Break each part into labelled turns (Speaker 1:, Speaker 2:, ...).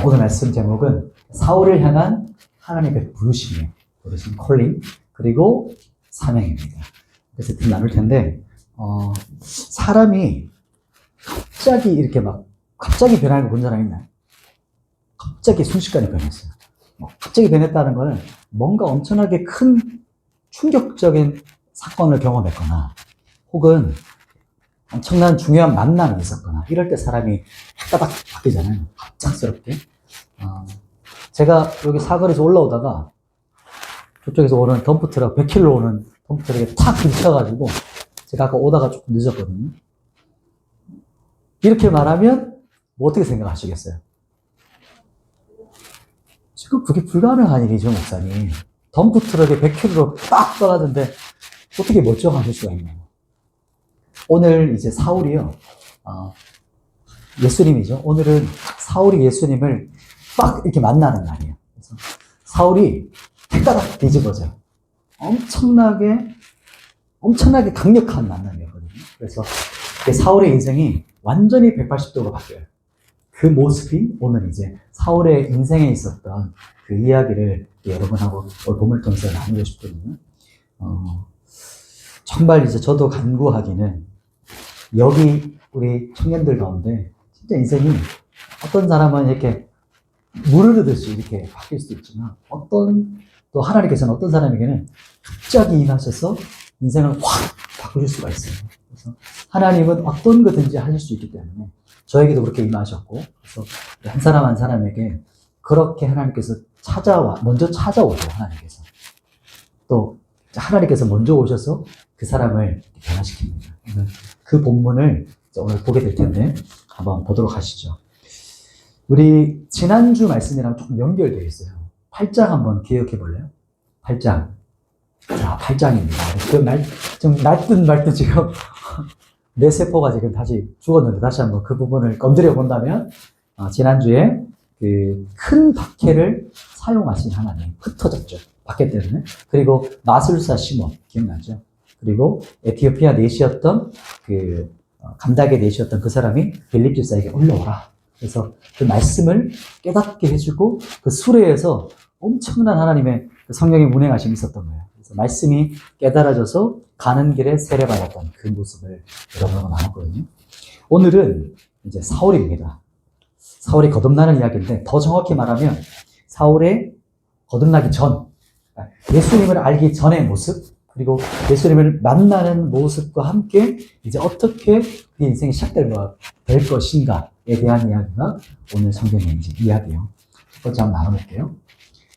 Speaker 1: 오늘 말씀 제목은 사울을 향한 하나님의 부르심이에요. 부르심, 콜링, 그리고 사명입니다. 그래서 좀 나눌 텐데, 사람이 갑자기 이렇게 갑자기 변하는 거 본 사람 있나요? 갑자기 순식간에 변했어요. 갑자기 변했다는 거는 뭔가 엄청나게 큰 충격적인 사건을 경험했거나, 혹은 엄청난 중요한 만남이 있었거나, 이럴 때 사람이 따닥 바뀌잖아요. 갑작스럽게. 제가 여기 사거리에서 올라오다가 저쪽에서 오는 덤프트럭, 100km 오는 덤프트럭에 탁 부딪혀가지고 제가 아까 오다가 조금 늦었거든요. 이렇게 말하면 뭐 어떻게 생각하시겠어요? 지금 그게 불가능한 일이죠, 목사님. 덤프트럭에 100km로 딱 떠나는데 어떻게 멀쩡하실 수가 있나요? 오늘 이제 사울이요, 예수님이죠. 오늘은 사울이 예수님을 딱 이렇게 만나는 날이에요. 그래서 사울이 헷가닥 뒤집어져요. 엄청나게 강력한 만남이었거든요. 그래서 사울의 인생이 완전히 180도로 바뀌어요. 그 모습이 오늘 이제 사울의 인생에 있었던 그 이야기를 여러분하고 오늘 본문을 통해서 나누고 싶거든요. 정말 이제 저도 간구하기는 여기 우리 청년들 가운데 진짜 인생이 어떤 사람은 이렇게 물 흐르듯이 이렇게 바뀔 수도 있지만 또 하나님께서는 어떤 사람에게는 갑자기 임하셔서 인생을 확 바꾸실 수가 있어요. 그래서 하나님은 어떤 거든지 하실 수 있기 때문에 저에게도 그렇게 임하셨고, 그래서 한 사람 한 사람에게 그렇게 하나님께서 먼저 찾아오죠. 하나님께서 또 하나님께서 먼저 오셔서 그 사람을 변화시킵니다. 그 본문을 오늘 보게 될 텐데 한번 보도록 하시죠. 우리 지난주 말씀이랑 조금 연결되어 있어요. 8장 한번 기억해 볼래요? 8장. 자, 8장입니다. 좀 날듯 말듯 지금 내 세포가 지금 다시 죽었는데 다시 한번 그 부분을 건드려 본다면, 지난주에 그 큰 박해를 사용하신 하나님, 흩어졌죠. 박해 때문에. 그리고 마술사 시몬, 기억나죠? 그리고 에티오피아 내시였던 감닥의 내시였던 그 사람이 빌립 집사에게 올라오라. 그래서 그 말씀을 깨닫게 해주고 그 수레에서 엄청난 하나님의 성령의 운행하심이 있었던 거예요. 그래서 말씀이 깨달아져서 가는 길에 세례받았던 그 모습을 여러분하고 나눴거든요. 오늘은 이제 사울입니다. 사울이 거듭나는 이야기인데, 더 정확히 말하면 사울의 거듭나기 전, 예수님을 알기 전의 모습, 그리고 예수님을 만나는 모습과 함께 이제 어떻게 그 인생이 시작될 것인가에 대한 이야기가 오늘 성경의 이야기예요. 첫 번째 한번 나눠볼게요.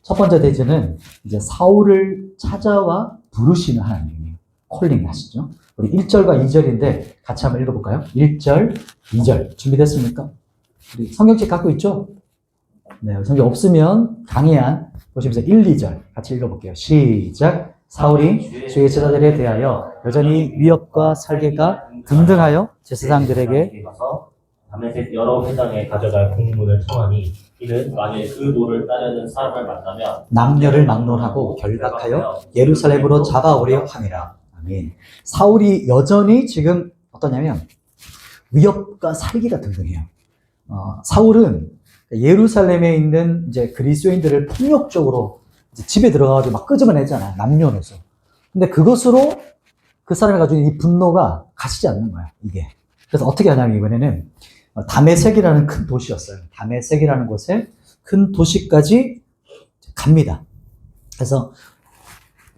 Speaker 1: 첫 번째 대지는 이제 사울을 찾아와 부르시는 하나님이에요. 콜링 하시죠. 우리 1절과 2절인데 같이 한번 읽어볼까요? 1절, 2절 준비됐습니까? 우리 성경책 갖고 있죠? 네, 성경 없으면 강의한 보시면서 1, 2절 같이 읽어볼게요. 시작. 사울이 주의 제자들에 대하여 여전히 위협과 살개가 등등하여 제사장들에게
Speaker 2: 다메섹 여러 회당에 가져갈 공문을 청하니, 이는 만일 그 도를 따르는 사람을 만나면
Speaker 1: 남녀를 막론하고 결박하여 예루살렘으로 잡아오려 함이라. 아멘. 사울이 여전히 지금 어떠냐면 위협과 살기가 등등해요. 사울은 예루살렘에 있는 이제 그리스도인들을 폭력적으로 이제 집에 들어가가지고 막 끄집어내잖아요. 남녀노소. 근데 그것으로 그 사람이 가지고 있는 이 분노가 가시지 않는 거야, 이게. 그래서 어떻게 하냐면 이번에는 다메섹이라는 큰 도시였어요. 다메섹이라는 곳에 큰 도시까지 갑니다. 그래서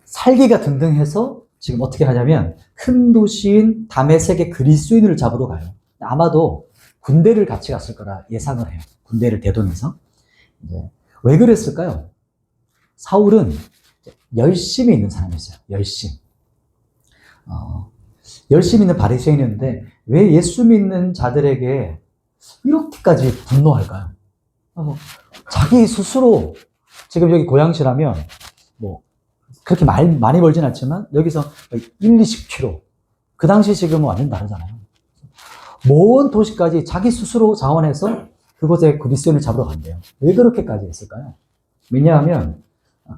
Speaker 1: 살기가 등등해서 지금 어떻게 하냐면 큰 도시인 다메섹의 그리스도인을 잡으러 가요. 아마도 군대를 같이 갔을 거라 예상을 해요. 군대를 대동해서. 왜 그랬을까요? 사울은 열심히 있는 사람이었어요. 열심히 있는 바리새인이었는데 왜 예수 믿는 자들에게 이렇게까지 분노할까요? 자기 스스로 지금 여기 고양시라면 뭐 그렇게 많이 벌진 않지만 여기서 1, 20km, 그 당시 지금은 완전 다르잖아요. 먼 도시까지 자기 스스로 자원해서 그곳에 그리스도인을 잡으러 간대요. 왜 그렇게까지 했을까요? 왜냐하면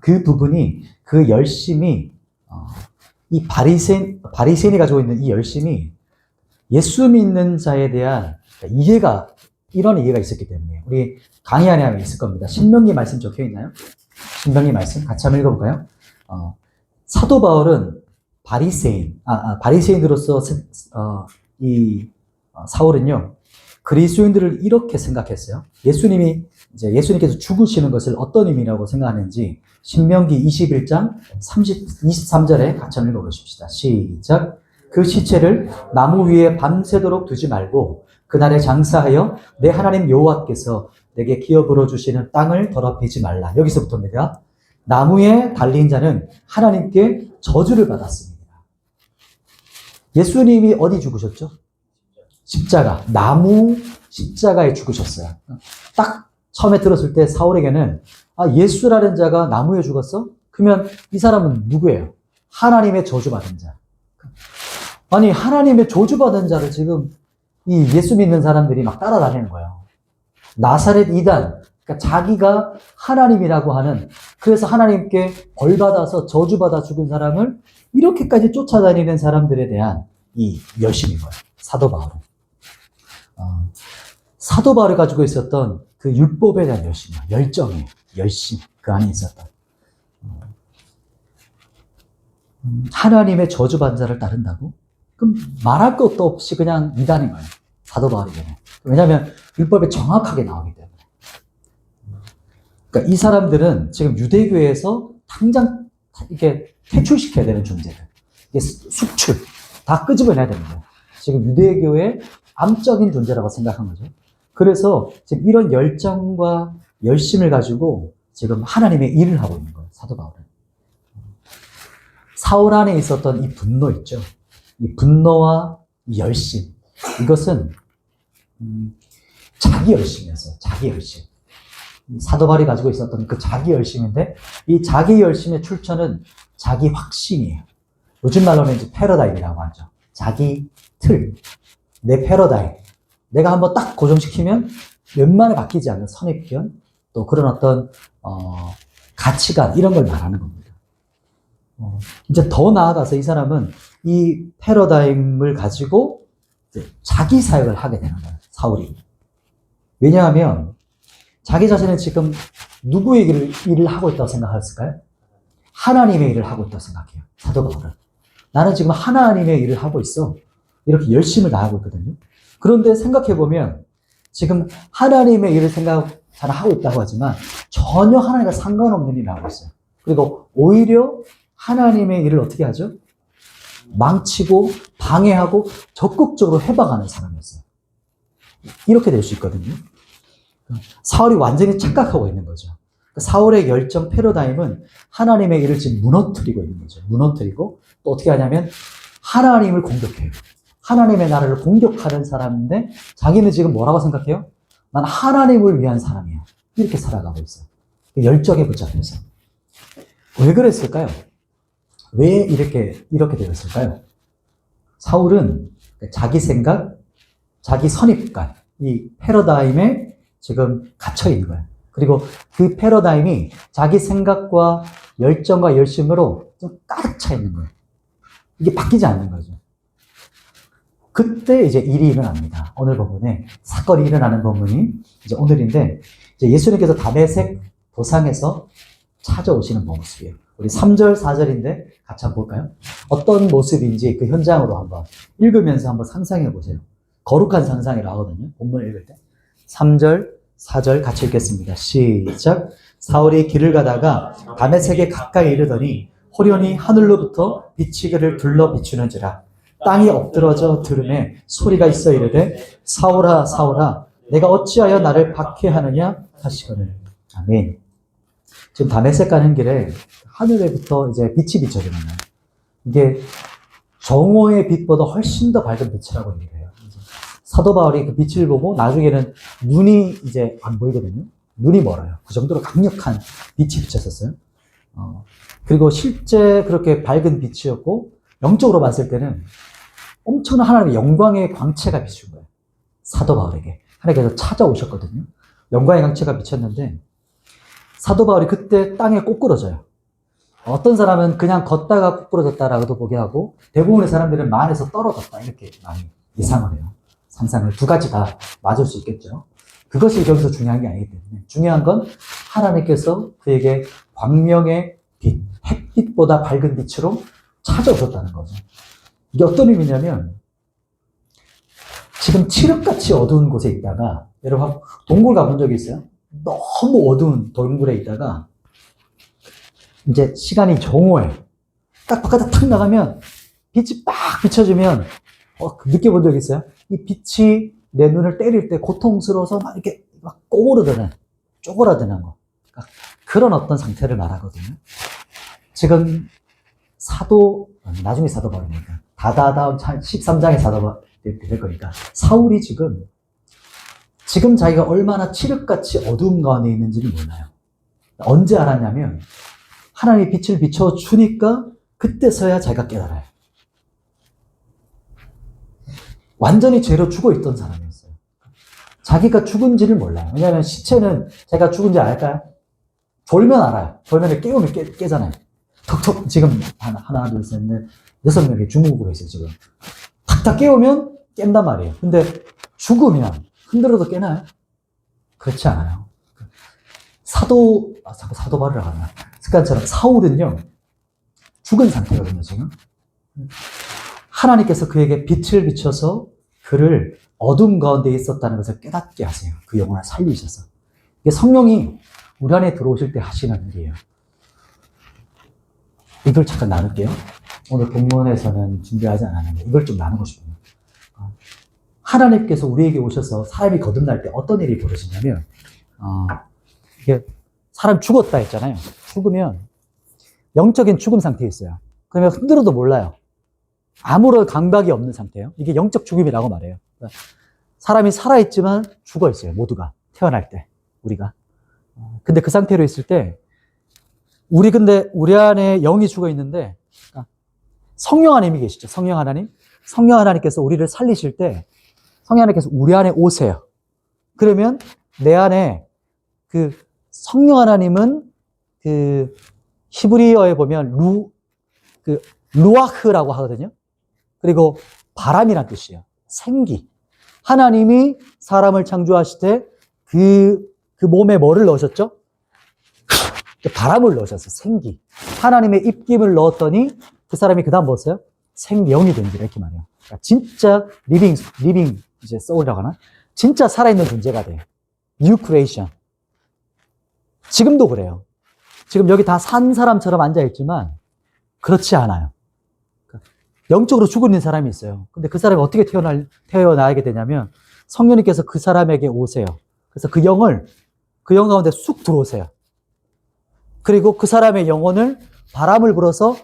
Speaker 1: 그 부분이, 그 열심이, 이 바리새인이 가지고 있는 이 열심이 예수 믿는 자에 대한 이해가 이런 이해가 있었기 때문에 우리 강의 안에 하면 있을 겁니다. 신명기 말씀 적혀 있나요? 신명기 말씀 같이 한번 읽어볼까요? 사도 바울은 바리새인으로서 사울은요 그리스도인들을 이렇게 생각했어요. 예수님께서 죽으시는 것을 어떤 의미라고 생각하는지 신명기 21장 23절에 같이 한번 읽어보십시다. 시작. 그 시체를 나무 위에 밤새도록 두지 말고 그날에 장사하여 내 하나님 여호와께서 내게 기업으로 주시는 땅을 더럽히지 말라. 여기서부터입니다. 나무에 달린 자는 하나님께 저주를 받았습니다. 예수님이 어디 죽으셨죠? 십자가, 나무 십자가에 죽으셨어요. 딱 처음에 들었을 때 사울에게는 예수라는 자가 나무에 죽었어? 그러면 이 사람은 누구예요? 하나님의 저주받은 자. 아니 하나님의 저주받은 자를 지금 이 예수 믿는 사람들이 막 따라다니는 거예요. 나사렛 이단, 그러니까 자기가 하나님이라고 하는, 그래서 하나님께 벌받아서 저주받아 죽은 사람을 이렇게까지 쫓아다니는 사람들에 대한 이 열심인 거예요. 사도 바울은. 사도 바울이 가지고 있었던 그 율법에 대한 열심, 그 안에 있었던. 하나님의 저주받은 자를 따른다고? 그럼 말할 것도 없이 그냥 이단인 거예요. 사도 바울에게는. 왜냐하면 율법에 정확하게 나오기 때문에. 그러니까 이 사람들은 지금 유대교에서 당장 이렇게 퇴출시켜야 되는 존재들. 이게 숙출. 다 끄집어내야 됩니다. 지금 유대교의 암적인 존재라고 생각한 거죠. 그래서 지금 이런 열정과 열심을 가지고 지금 하나님의 일을 하고 있는 거예요. 사도 바울은. 사울 안에 있었던 이 분노 있죠. 이 분노와 이 열심. 이것은 자기 열심이었어요. 자기 열심. 사도 바울이 가지고 있었던 그 자기 열심인데 이 자기 열심의 출처는 자기 확신이에요. 요즘 말로는 이제 패러다임이라고 하죠. 자기 틀. 내 패러다임. 내가 한번 딱 고정시키면 웬만에 바뀌지 않는 선입견, 또 그런 어떤 가치관 이런 걸 말하는 겁니다. 이제 더 나아가서 이 사람은 이 패러다임을 가지고 이제 자기 사역을 하게 되는 거예요. 사울이. 왜냐하면 자기 자신은 지금 누구의 일을 하고 있다고 생각했을까요? 하나님의 일을 하고 있다고 생각해요. 사도 바울은. 나는 지금 하나님의 일을 하고 있어. 이렇게 열심을 다하고 있거든요. 그런데 생각해보면 지금 하나님의 일을 잘 하고 있다고 하지만 전혀 하나님과 상관없는 일을 하고 있어요. 그리고 오히려 하나님의 일을 어떻게 하죠? 망치고 방해하고 적극적으로 해박하는 사람이었어요. 이렇게 될 수 있거든요. 사울이 완전히 착각하고 있는 거죠. 사울의 열정 패러다임은 하나님의 일을 지금 무너뜨리고 있는 거죠. 무너뜨리고 또 어떻게 하냐면 하나님을 공격해요. 하나님의 나라를 공격하는 사람인데 자기는 지금 뭐라고 생각해요? 난 하나님을 위한 사람이야. 이렇게 살아가고 있어요. 열정에 붙잡혀서. 왜 그랬을까요? 왜 이렇게 되었을까요? 사울은 자기 생각, 자기 선입관, 이 패러다임에 지금 갇혀 있는 거예요. 그리고 그 패러다임이 자기 생각과 열정과 열심으로 좀 가득 차 있는 거예요. 이게 바뀌지 않는 거죠. 그때 이제 일이 일어납니다. 오늘 본문에 사건이 일어나는 본문이 이제 오늘인데, 이제 예수님께서 다메섹 도상에서 찾아오시는 모습이에요. 우리 3절, 4절인데 같이 한번 볼까요? 어떤 모습인지 그 현장으로 한번 읽으면서 한번 상상해 보세요. 거룩한 상상이라 하거든요. 본문 읽을 때. 3절, 4절 같이 읽겠습니다. 시작. 사울이 길을 가다가 다메섹에 가까이 이르더니 호련히 하늘로부터 빛이 그를 둘러 비추는지라. 땅이 엎드러져 들음에 소리가 있어 이르되 사울아 사울아 내가 어찌하여 나를 박해하느냐 하시거늘. 아멘. 지금 다메섹 가는 길에 하늘에부터 이제 빛이 비춰지는 거예요. 이게 정오의 빛보다 훨씬 더 밝은 빛이라고 얘기해요. 사도 바울이 그 빛을 보고 나중에는 눈이 이제 안 보이거든요. 눈이 멀어요. 그 정도로 강력한 빛이 비쳤었어요. 그리고 실제 그렇게 밝은 빛이었고 영적으로 봤을 때는 엄청난 하나님의 영광의 광채가 비춘 거예요. 사도 바울에게. 하나님께서 찾아오셨거든요. 영광의 광채가 비쳤는데 사도 바울이 그때 땅에 꼬꾸러져요. 어떤 사람은 그냥 걷다가 꼬꾸러졌다라고도 보게 하고 대부분의 사람들은 만에서 떨어졌다 이렇게 많이 예상을 해요. 상상을 두 가지 다 맞을 수 있겠죠. 그것이 여기서 중요한 게 아니기 때문에 중요한 건 하나님께서 그에게 광명의 빛, 햇빛보다 밝은 빛으로 찾아오셨다는 거죠. 이게 어떤 의미냐면 지금 칠흑같이 어두운 곳에 있다가 여러분 동굴 가본 적이 있어요? 너무 어두운 동굴에 있다가 이제 시간이 정오해. 딱 바깥에 탁 나가면 빛이 빡 비춰지면 느껴본 적 있어요? 이 빛이 내 눈을 때릴 때 고통스러워서 막 이렇게 막 쪼그라드는 거. 그러니까 그런 어떤 상태를 말하거든요. 지금 나중에 사도 바울이니까 다다다음 13장의 사도 바울 될 거니까 사울이 지금 자기가 얼마나 칠흑같이 어두움 가운데 있는지를 몰라요. 언제 알았냐면 하나님의 빛을 비춰주니까 그때서야 자기가 깨달아요. 완전히 죄로 죽어있던 사람이었어요. 자기가 죽은지를 몰라요. 왜냐하면 시체는 제가 죽은지 알까요? 졸면 알아요. 졸면 깨우면 깨잖아요. 톡톡 지금 하나 둘 셋 넷 6명이 중국으로 있어요. 지금 탁탁 깨우면 깬단 말이에요. 근데 죽으면 흔들어도 깨나요? 그렇지 않아요. 자꾸 사도 바울이라고 하나 습관처럼 사울은요 죽은 상태거든요. 지금 하나님께서 그에게 빛을 비춰서 그를 어둠 가운데 있었다는 것을 깨닫게 하세요. 그 영혼을 살리셔서. 이게 성령이 우리 안에 들어오실 때 하시는 일이에요. 이걸 잠깐 나눌게요. 오늘 본문에서는 준비하지 않았는데 이걸 좀 나누고 싶어요. 하나님께서 우리에게 오셔서 사람이 거듭날 때 어떤 일이 벌어지냐면 이게 사람 죽었다 했잖아요. 죽으면 영적인 죽음 상태에 있어요. 그러면 흔들어도 몰라요. 아무런 감각이 없는 상태예요. 이게 영적 죽음이라고 말해요. 사람이 살아있지만 죽어있어요. 모두가 태어날 때 우리가. 근데 그 상태로 있을 때 근데 우리 안에 영이 죽어 있는데 성령 하나님이 계시죠. 성령 하나님께서 우리를 살리실 때 성령 하나님께서 우리 안에 오세요. 그러면 내 안에 그 성령 하나님은 그 히브리어에 보면 루아흐라고 하거든요. 그리고 바람이란 뜻이에요. 생기. 하나님이 사람을 창조하실 때 그 몸에 뭐를 넣으셨죠? 바람을 넣으셨어요. 생기. 하나님의 입김을 넣었더니 그 사람이 그 다음 뭐였어요? 생명이 된다 이렇게 말해요. 그러니까 진짜 리빙 이제 소울이라고 하나? 진짜 살아있는 존재가 돼요. New creation. 지금도 그래요. 지금 여기 다 산 사람처럼 앉아있지만 그렇지 않아요. 영적으로 죽어 있는 사람이 있어요. 근데 그 사람이 어떻게 태어나게 되냐면 성령님께서 그 사람에게 오세요. 그래서 그 영 가운데 쑥 들어오세요. 그리고 그 사람의 영혼을 바람을 불어서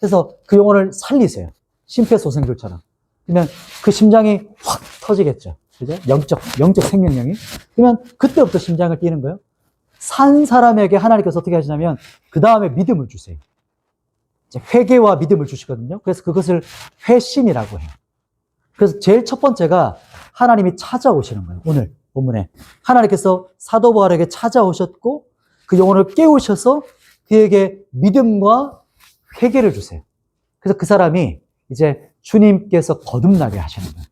Speaker 1: 해서 그 영혼을 살리세요. 심폐소생술처럼. 그러면 그 심장이 확 터지겠죠. 그죠? 영적 생명력이. 그러면 그때부터 심장을 뛰는 거예요. 산 사람에게 하나님께서 어떻게 하시냐면 그 다음에 믿음을 주세요. 회개와 믿음을 주시거든요. 그래서 그것을 회심이라고 해요. 그래서 제일 첫 번째가 하나님이 찾아오시는 거예요. 오늘 본문에 하나님께서 사도 바울에게 찾아오셨고 그 영혼을 깨우셔서 그에게 믿음과 회개를 주세요. 그래서 그 사람이 이제 주님께서 거듭나게 하시는 거예요.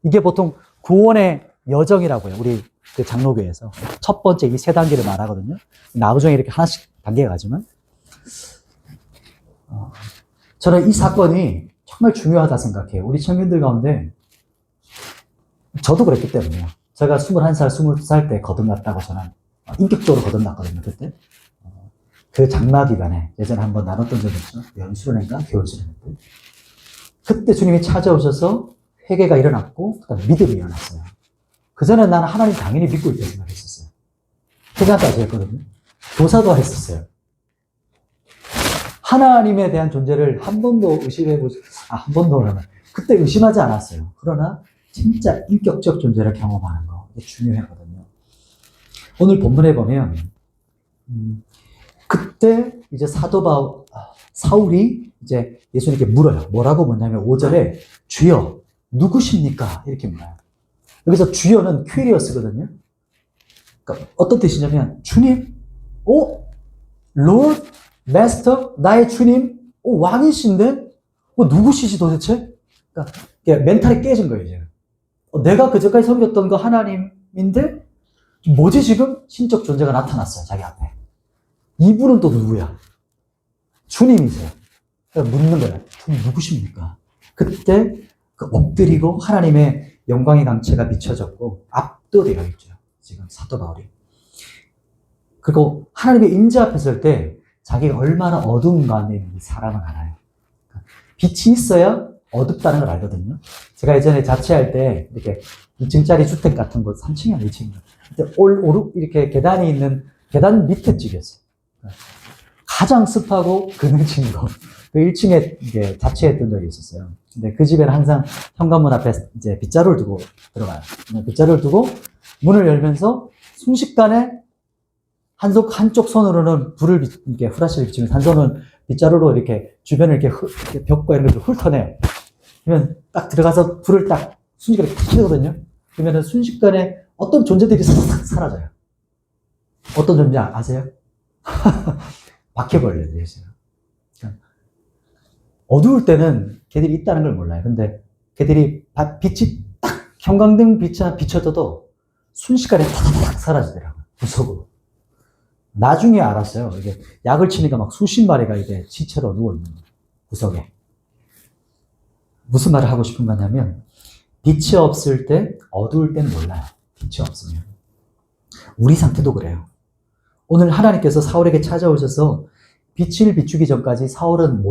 Speaker 1: 이게 보통 구원의 여정이라고 해요. 우리 그 장로교에서 첫 번째 이 세 단계를 말하거든요. 나중에 이렇게 하나씩 단계가 가지만 저는 이 사건이 정말 중요하다 생각해요. 우리 청년들 가운데 저도 그랬기 때문에요. 제가 21살, 22살 때 거듭났다고 저는 인격적으로 거듭났거든요. 그때 그 장마 기간에 예전에 한번 나눴던 적이 있죠. 연수련인가 겨울수련회 때 그때 주님이 찾아오셔서 회개가 일어났고 그다음에 믿음이 일어났어요. 그전에 나는 하나님 당연히 믿고 있다고 생각했었어요. 회개까지 했거든요. 교사도 했었어요. 하나님에 대한 존재를 한 번도 한 번도 그러면 그때 의심하지 않았어요. 그러나 진짜 인격적 존재를 경험하는 거 이게 중요하거든요. 오늘 본문에 보면 그때 이제 사울이 이제 예수님께 물어요. 뭐라고 묻냐면 5절에 주여 누구십니까? 이렇게 물어요. 여기서 주여는 퀴리어스거든요. 그러니까 어떤 뜻이냐면 주님, Lord, Master, 나의 주님, 왕이신데 누구시지 도대체? 그러니까 멘탈이 깨진 거예요. 이제. 내가 그전까지 섬겼던 거 하나님인데 뭐지 지금? 신적 존재가 나타났어요. 자기 앞에. 이분은 또 누구야? 주님이세요. 그러니까 묻는 거야. 주님 누구십니까? 그때 그 엎드리고 하나님의 영광의 강체가 비춰졌고 압도되어 있죠. 지금 사도 바울이. 그리고 하나님의 임재 앞에 설 때 자기가 얼마나 어두운 가운데 있는지 사람은 알아요. 빛이 있어야 어둡다는 걸 알거든요. 제가 예전에 자취할 때 이렇게 2층짜리 주택 같은 곳, 3층이 아니라 2층인가. 그때 이렇게 계단이 있는 계단 밑에 집이었어요. 가장 습하고 그늘진 곳. 그 1층에 이제 자취했던 적이 있었어요. 근데 그 집에는 항상 현관문 앞에 이제 빗자루를 두고 들어가요. 빗자루를 두고 문을 열면서 순식간에 한쪽 손으로는 이렇게 후라시를 비치면서 한 손은 빗자루로 이렇게 주변을 이렇게 벽과 이런 걸 훑어내요. 그러면 딱 들어가서 불을 딱 순식간에 탁 켜거든요. 그러면은 순식간에 어떤 존재들이 싹 사라져요. 어떤 존재 아세요? 바퀴벌레들이 있어요. 어두울 때는 걔들이 있다는 걸 몰라요. 근데 걔들이 빛이 딱 형광등 빛이 비춰져도 순식간에 탁 사라지더라고요. 구석으로. 나중에 알았어요. 이게 약을 치니까 막 수십 마리가 이게 시체로 누워있는 거예요. 구석에. 무슨 말을 하고 싶은 거냐면 빛이 없을 때 어두울 땐 몰라요. 빛이 없으면. 우리 상태도 그래요. 오늘 하나님께서 사울에게 찾아오셔서 빛을 비추기 전까지 사울은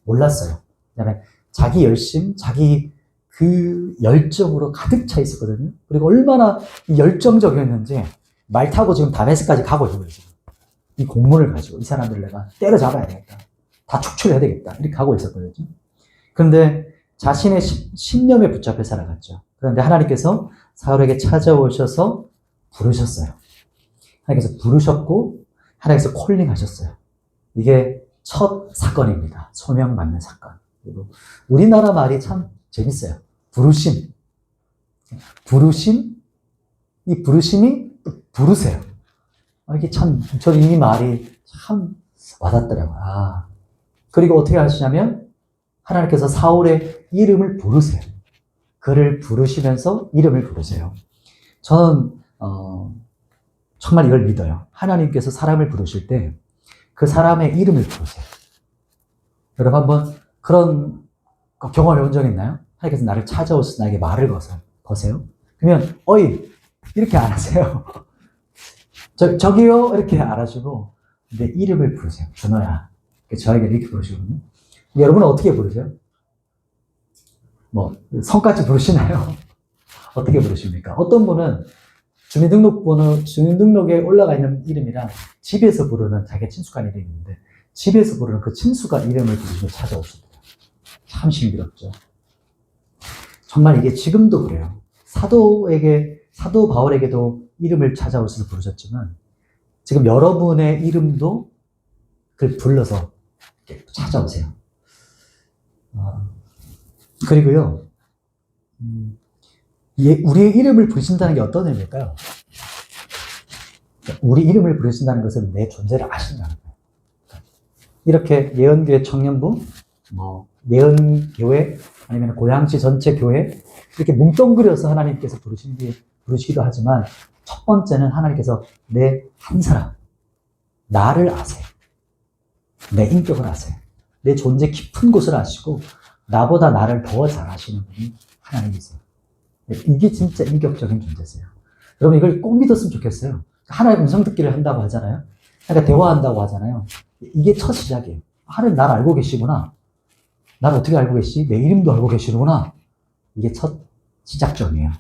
Speaker 1: 몰랐어요. 그다음에 자기 열심, 자기 그 열정으로 가득 차 있었거든요. 그리고 얼마나 열정적이었는지 말 타고 지금 다메섹까지 가고 있는 거예요. 지금. 이 공문을 가지고 이 사람들을 내가 때려잡아야 되겠다. 다 축출해야 되겠다. 이렇게 하고 있었거든요. 그런데 자신의 신념에 붙잡혀 살아갔죠. 그런데 하나님께서 사울에게 찾아오셔서 부르셨어요. 하나님께서 부르셨고 하나님께서 콜링하셨어요. 이게 첫 사건입니다. 소명받는 사건. 그리고 우리나라 말이 참 재밌어요. 부르심. 이 부르심이 부르세요. 이게 참, 저는 이 말이 참 와닿더라고요. 그리고 어떻게 하시냐면, 하나님께서 사울의 이름을 부르세요. 그를 부르시면서 이름을 부르세요. 저는, 정말 이걸 믿어요. 하나님께서 사람을 부르실 때, 그 사람의 이름을 부르세요. 여러분 한번 그런 경험해 본 적 있나요? 하나님께서 나를 찾아오셔서 나에게 말을 거세요. 그러면, 어이! 이렇게 안 하세요. 저기요? 이렇게 알아주고, 내 이름을 부르세요. 준호야. 저에게 이렇게 부르시거든요. 여러분은 어떻게 부르세요? 성까지 부르시나요? 어떻게 부르십니까? 어떤 분은 주민등록에 올라가 있는 이름이랑 집에서 부르는 자기가 친숙한 이름이 있는데, 집에서 부르는 그 친숙한 이름을 부르시고 찾아오시더라고요. 참 신비롭죠. 정말 이게 지금도 그래요. 사도 바울에게도 이름을 찾아오셔서 부르셨지만 지금 여러분의 이름도 그걸 불러서 찾아오세요. 그리고요, 우리의 이름을 부르신다는 게 어떤 의미일까요? 우리 이름을 부르신다는 것은 내 존재를 아신다는 거예요. 이렇게 예언교회 청년부, 예언교회, 아니면 고양시 전체 교회, 이렇게 뭉뚱그려서 하나님께서 부르시기도 하지만, 첫 번째는 하나님께서 내 한 사람, 나를 아세요. 내 인격을 아세요. 내 존재 깊은 곳을 아시고, 나보다 나를 더 잘 아시는 분이 하나님이세요. 이게 진짜 인격적인 존재세요. 여러분 이걸 꼭 믿었으면 좋겠어요. 하나님 음성 듣기를 한다고 하잖아요. 그러니까 대화한다고 하잖아요. 이게 첫 시작이에요. 하나님 나를 알고 계시구나. 나를 어떻게 알고 계시? 내 이름도 알고 계시는구나. 이게 첫 시작점이에요.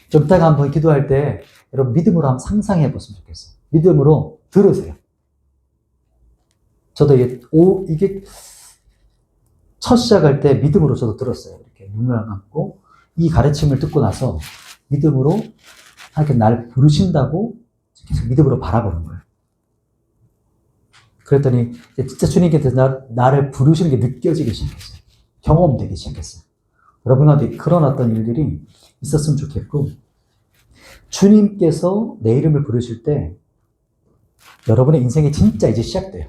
Speaker 1: 좀 이따가 한번 기도할 때 여러분 믿음으로 한번 상상해 보시면 좋겠어요. 믿음으로 들으세요. 저도 이게 첫 시작할 때 믿음으로 저도 들었어요. 이렇게 눈을 감고 이 가르침을 듣고 나서 믿음으로 하나님께 나를 부르신다고 계속 믿음으로 바라보는 거예요. 그랬더니 진짜 주님께서 나를 부르시는 게 느껴지기 시작했어요. 경험되기 시작했어요. 여러분한테 그런 어떤 일들이 있었으면 좋겠고, 주님께서 내 이름을 부르실 때 여러분의 인생이 진짜 이제 시작돼요.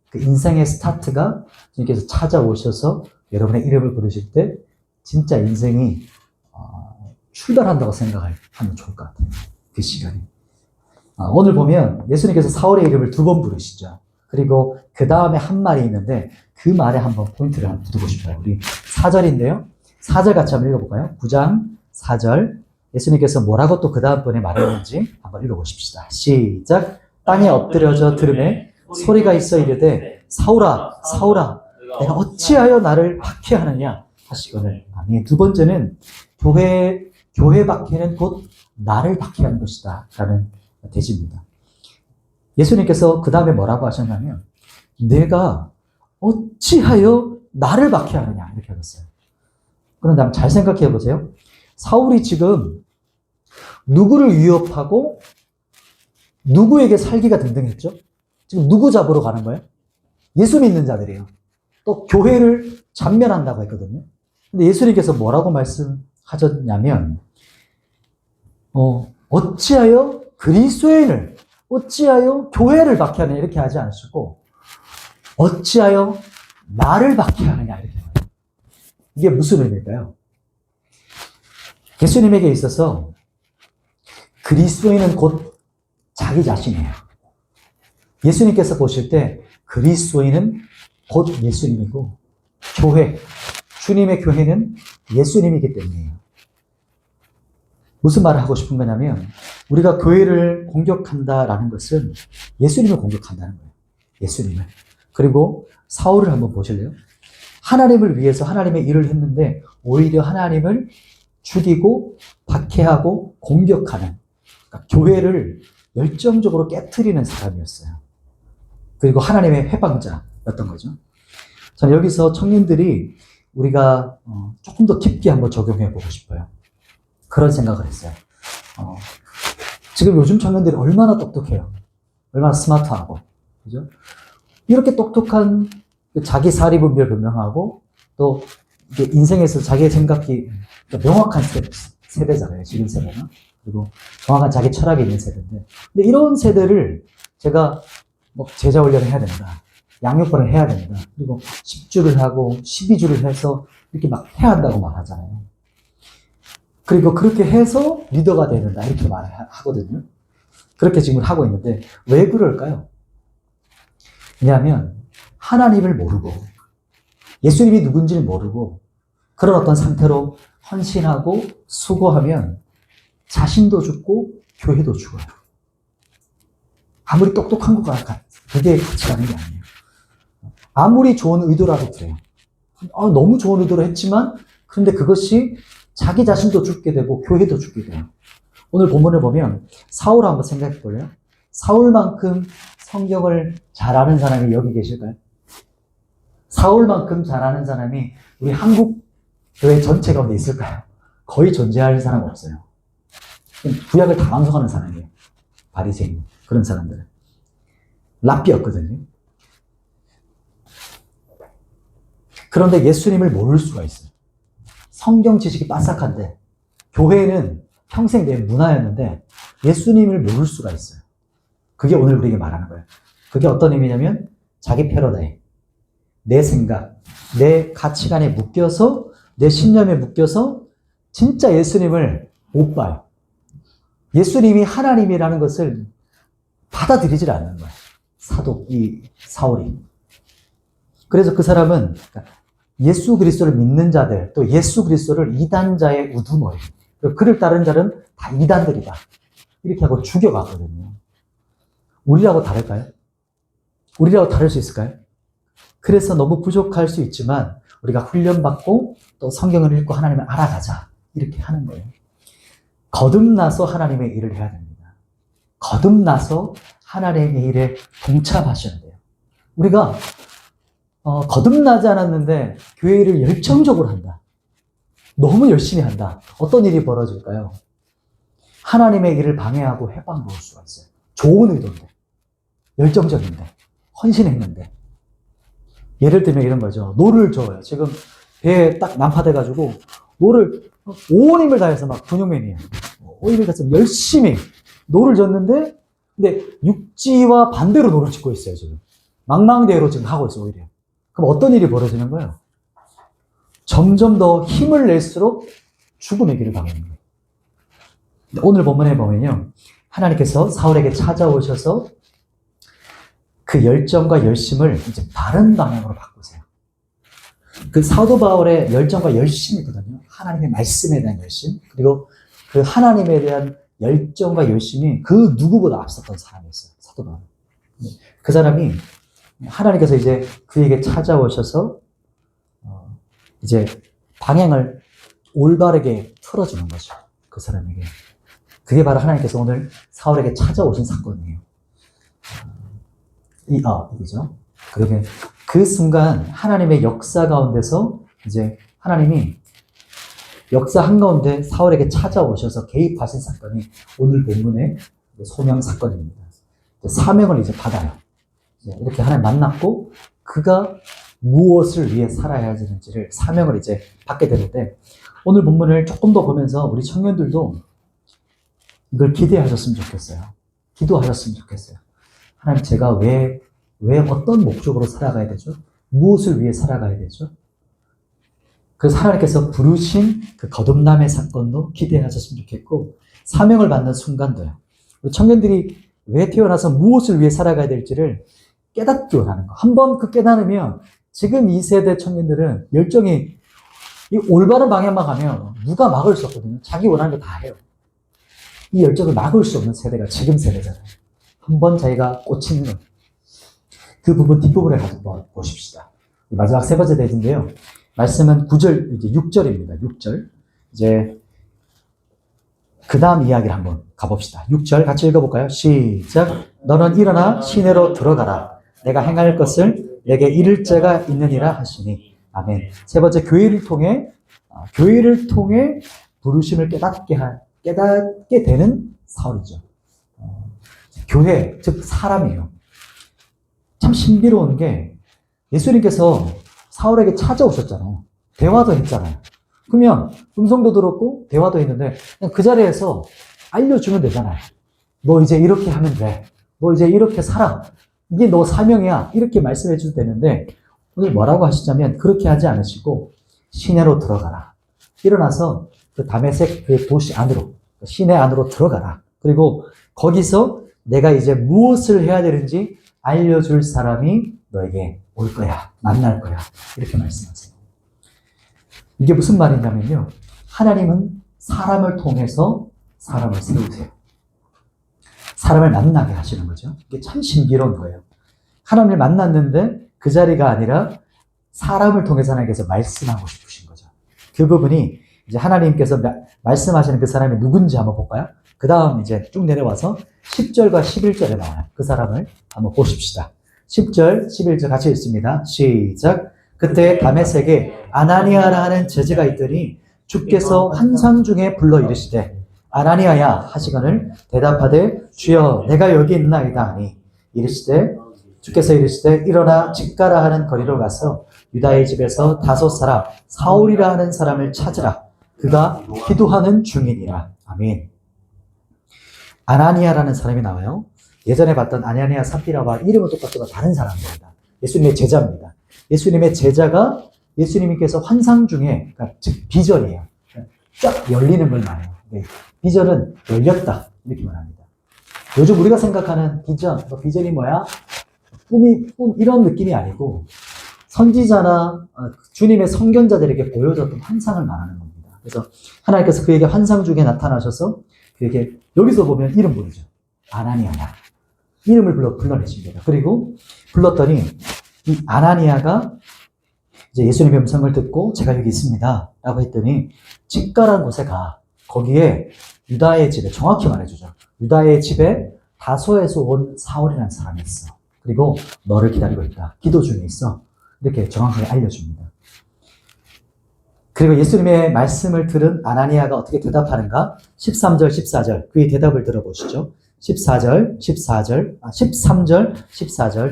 Speaker 1: 그 인생의 스타트가 주님께서 찾아오셔서 여러분의 이름을 부르실 때 진짜 인생이 출발한다고 생각하면 좋을 것 같아요. 그 시간이. 오늘 보면 예수님께서 사울의 이름을 2번 부르시죠. 그리고 그 다음에 한 말이 있는데 그 말에 한번 포인트를 한번 두고 싶어요. 우리 4절인데요. 4절 같이 한번 읽어볼까요? 9장 4절. 예수님께서 뭐라고 또 그 다음번에 말했는지 한번 읽어보십시다. 시작. 땅에 엎드려져 들음에 소리가 있어 이르되 사울아 사울아 내가 어찌하여 나를 박해하느냐 하시거늘. 아멘. 두 번째는 교회 박해는 곧 나를 박해하는 것이다 라는 대지입니다. 예수님께서 그 다음에 뭐라고 하셨냐면 내가 어찌하여 나를 박해하느냐 이렇게 하셨어요. 그런데 한번 잘 생각해 보세요. 사울이 지금 누구를 위협하고 누구에게 살기가 등등했죠? 지금 누구 잡으러 가는 거예요? 예수 믿는 자들이에요. 또 교회를 잔멸한다고 했거든요. 근데 예수님께서 뭐라고 말씀하셨냐면 어찌하여 그리스도인을 어찌하여 교회를 박해하느냐 이렇게 하지 않으시고 어찌하여 나를 박해하느냐 이렇게 말해요. 이게 무슨 의미일까요? 예수님에게 있어서 그리스도인은 곧 자기 자신이에요. 예수님께서 보실 때 그리스도인은 곧 예수님이고 교회, 주님의 교회는 예수님이기 때문이에요. 무슨 말을 하고 싶은 거냐면 우리가 교회를 공격한다라는 것은 예수님을 공격한다는 거예요. 예수님을. 그리고 사울을 한번 보실래요? 하나님을 위해서 하나님의 일을 했는데 오히려 하나님을 죽이고 박해하고 공격하는 그러니까 교회를 열정적으로 깨트리는 사람이었어요. 그리고 하나님의 해방자였던 거죠. 저는 여기서 청년들이 우리가 조금 더 깊게 한번 적용해 보고 싶어요. 그런 생각을 했어요. 지금 요즘 청년들이 얼마나 똑똑해요. 얼마나 스마트하고. 그죠? 이렇게 똑똑한 자기 사리분별 분명하고 또 이게 인생에서 자기의 생각이 명확한 세대잖아요. 지금 세대는. 그리고 정확한 자기 철학이 있는 세대인데. 근데 이런 세대를 제가 뭐 제자 훈련을 해야 된다. 양육반을 해야 된다. 그리고 10주를 하고 12주를 해서 이렇게 막 해야 한다고 말하잖아요. 그리고 그렇게 해서 리더가 돼야 된다. 이렇게 말을 하거든요. 그렇게 지금 하고 있는데 왜 그럴까요? 왜냐하면 하나님을 모르고 예수님이 누군지를 모르고 그런 어떤 상태로 헌신하고 수고하면 자신도 죽고 교회도 죽어요. 아무리 똑똑한 것 같아. 그게 같이 가는 게 아니에요. 아무리 좋은 의도라도 그래요. 너무 좋은 의도로 했지만 그런데 그것이 자기 자신도 죽게 되고 교회도 죽게 돼요. 오늘 본문을 보면 사울 한번 생각해 볼래요? 사울만큼 성경을 잘 아는 사람이 여기 계실까요? 사울만큼 잘 아는 사람이 우리 한국 교회 전체 가운데 있을까요? 거의 존재할 사람 없어요. 구약을 다 완성하는 사람이에요. 바리새인 그런 사람들은. 랍비였거든요. 그런데 예수님을 모를 수가 있어요. 성경 지식이 빠삭한데 교회는 평생 내 문화였는데 예수님을 모를 수가 있어요. 그게 오늘 우리에게 말하는 거예요. 그게 어떤 의미냐면 자기 패러다임, 내 생각, 내 가치관에 묶여서 내 신념에 묶여서 진짜 예수님을 못 봐요. 예수님이 하나님이라는 것을 받아들이질 않는 거예요. 이 사울이. 그래서 그 사람은 예수 그리스도를 믿는 자들, 또 예수 그리스도를 이단자의 우두머리, 그를 따른 자는 다 이단들이다. 이렇게 하고 죽여갔거든요. 우리라고 다를까요? 우리라고 다를 수 있을까요? 그래서 너무 부족할 수 있지만 우리가 훈련받고 또 성경을 읽고 하나님을 알아가자. 이렇게 하는 거예요. 거듭나서 하나님의 일을 해야 됩니다. 거듭나서 하나님의 일에 동참하셔야 돼요. 우리가 거듭나지 않았는데 교회를 열정적으로 한다. 너무 열심히 한다. 어떤 일이 벌어질까요? 하나님의 일을 방해하고 해방도 올 수가 있어요. 좋은 의도인데, 열정적인데, 헌신했는데. 예를 들면 이런 거죠. 노를 저어요. 지금 배에 딱 난파돼가지고 노를 온 힘을 다해서 막 근육맨이에요. 온 힘을 다해서 열심히 노를 젓는데 근데 육지와 반대로 노를 짓고 있어요. 지금 망망대해로 지금 하고 있어요. 오히려. 그럼 어떤 일이 벌어지는 거예요? 점점 더 힘을 낼수록 죽음의 길을 가는 거예요. 오늘 본문에 보면요. 하나님께서 사울에게 찾아오셔서 그 열정과 열심을 이제 바른 방향으로 바꾸세요. 그 사도 바울의 열정과 열심이거든요. 하나님의 말씀에 대한 열심, 그리고 그 하나님에 대한 열정과 열심이 그 누구보다 앞섰던 사람이었어요. 사도 바울. 그 사람이 하나님께서 이제 그에게 찾아오셔서 이제 방향을 올바르게 틀어주는 거죠. 그 사람에게. 그게 바로 하나님께서 오늘 사울에게 찾아오신 사건이에요. 이거죠. 그러게 그 순간 하나님의 역사 가운데서 이제 하나님이 역사 한가운데 사울에게 찾아오셔서 개입하신 사건이 오늘 본문의 소명 사건입니다. 사명을 이제 받아요. 이렇게 하나님 만났고 그가 무엇을 위해 살아야 되는지를 사명을 이제 받게 되는데 오늘 본문을 조금 더 보면서 우리 청년들도 이걸 기대하셨으면 좋겠어요. 기도하셨으면 좋겠어요. 하나님 제가 왜 어떤 목적으로 살아가야 되죠? 무엇을 위해 살아가야 되죠? 그래서 하나님께서 부르신 그 거듭남의 사건도 기대하셨으면 좋겠고 사명을 받는 순간도요. 우리 청년들이 왜 태어나서 무엇을 위해 살아가야 될지를 깨닫기 원하는 거. 한번 그 깨달으면 지금 이 세대 청년들은 열정이 이 올바른 방향만 가면 누가 막을 수 없거든요. 자기 원하는 거 다 해요. 이 열정을 막을 수 없는 세대가 지금 세대잖아요. 한번 자기가 꽂히는 그 부분 뒷부분에 가서 보십시다. 마지막 세 번째 대지인데요. 말씀은 9절, 이제 6절입니다. 6절. 이제 그 다음 이야기를 한번 가봅시다. 6절 같이 읽어볼까요? 시작. 너는 일어나 시내로 들어가라. 내가 행할 것을 내게 이를 자가 있느니라 하시니. 아멘. 세 번째 교회를 통해 부르심을 깨닫게 되는 사울이죠. 교회, 즉 사람이에요. 참 신비로운 게 예수님께서 사울에게 찾아오셨잖아요. 대화도 했잖아요. 그러면 음성도 들었고 대화도 했는데 그냥 그 자리에서 알려주면 되잖아요. 너 이제 이렇게 하면 돼. 너 이제 이렇게 살아. 이게 너 사명이야. 이렇게 말씀해 줘도 되는데 오늘 뭐라고 하시자면 그렇게 하지 않으시고 시내로 들어가라. 일어나서 그 다메섹 그 도시 안으로 시내 안으로 들어가라. 그리고 거기서 내가 이제 무엇을 해야 되는지 알려줄 사람이 너에게 올 거야. 만날 거야. 이렇게 말씀하세요. 이게 무슨 말이냐면요. 하나님은 사람을 통해서 사람을 세우세요. 사람을 만나게 하시는 거죠. 이게 참 신비로운 거예요. 하나님을 만났는데 그 자리가 아니라 사람을 통해서 하나님께서 말씀하고 싶으신 거죠. 그 부분이 이제 하나님께서 말씀하시는 그 사람이 누군지 한번 볼까요? 그 다음 이제 쭉 내려와서 10절과 11절에 나와요. 그 사람을 한번 보십시다. 10절, 11절 같이 읽습니다. 시작. 그때 다메섹에 아나니아라 하는 제자가 있더니 주께서 환상 중에 불러 이르시되 아나니아야 하시거늘 대답하되 주여 내가 여기 있나이다 하니 이르시되 주께서 이르시되 일어나 직가라 하는 거리로 가서 유다의 집에서 다섯 사람 사울이라 하는 사람을 찾으라. 그가 기도하는 중이니라. 아멘. 아나니아라는 사람이 나와요. 예전에 봤던 아나니아 삽비라와 이름은 똑같지만 다른 사람입니다. 예수님의 제자입니다. 예수님의 제자가 예수님께서 환상 중에, 그러니까 즉 비전이에요. 쫙 열리는 걸 말해요. 비전은 열렸다 이렇게 말합니다. 요즘 우리가 생각하는 비전, 비전이 뭐야? 꿈 이런 느낌이 아니고 선지자나 주님의 선견자들에게 보여줬던 환상을 말하는 겁니다. 그래서 하나님께서 그에게 환상 중에 나타나셔서 그에게 여기서 보면 이름 부르죠. 아나니아야. 이름을 불러내십니다. 그리고 불렀더니 이 아나니아가 이제 예수님의 음성을 듣고 제가 여기 있습니다. 라고 했더니 직가라는 곳에 가. 거기에 유다의 집에 정확히 말해주죠. 유다의 집에 다소에서 온 사울이라는 사람이 있어. 그리고 너를 기다리고 있다. 기도 중에 있어. 이렇게 정확하게 알려줍니다. 그리고 예수님의 말씀을 들은 아나니아가 어떻게 대답하는가? 13절, 14절 그의 대답을 들어보시죠. 13절, 14절,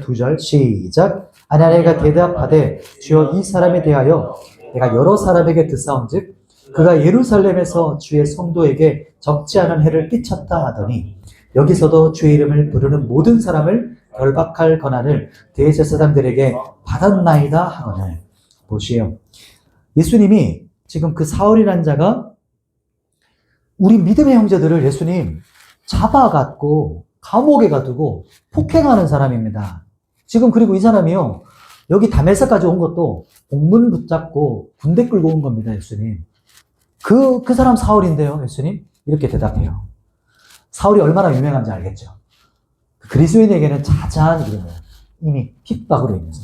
Speaker 1: 2절 시작. 아나니아가 대답하되 주여 이 사람에 대하여 내가 여러 사람에게 듣사온즉 그가 예루살렘에서 주의 성도에게 적지 않은 해를 끼쳤다 하더니 여기서도 주의 이름을 부르는 모든 사람을 결박할 권한을 대제사장들에게 받았나이다 하거늘. 보시오. 예수님이 지금 그 사울이라는 자가 우리 믿음의 형제들을 예수님 잡아갔고 감옥에 가두고 폭행하는 사람입니다. 지금 그리고 이 사람이요. 여기 다메섹까지 온 것도 공문 붙잡고 군대 끌고 온 겁니다, 예수님. 그 사람 사울인데요, 예수님? 이렇게 대답해요. 사울이 얼마나 유명한지 알겠죠? 그리스도인에게는 자자한 이름이에요. 이미 핍박으로 인해서.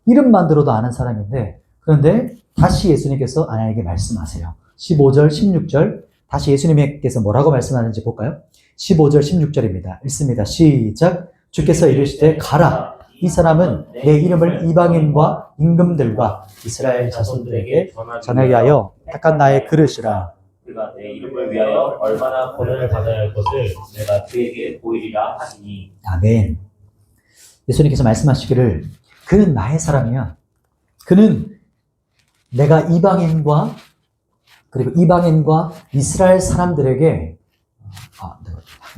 Speaker 1: 이름만 들어도 아는 사람인데, 그런데 다시 예수님께서 아나니에게 말씀하세요. 15절, 16절. 다시 예수님께서 뭐라고 말씀하는지 볼까요? 15절, 16절입니다. 읽습니다. 시작. 주께서 이르시되 가라. 이 사람은 내 이름을 이방인과 임금들과 이스라엘 자손들에게 전하게 하여 택한 나의 그릇이라.
Speaker 2: 그가 내 이름을 위하여 얼마나 고난을 받아야 할 것을 내가 그에게 보이리라 하시니.
Speaker 1: 아멘. 예수님께서 말씀하시기를 그는 나의 사람이야. 그는 내가 이방인과 그리고 이방인과 이스라엘 사람들에게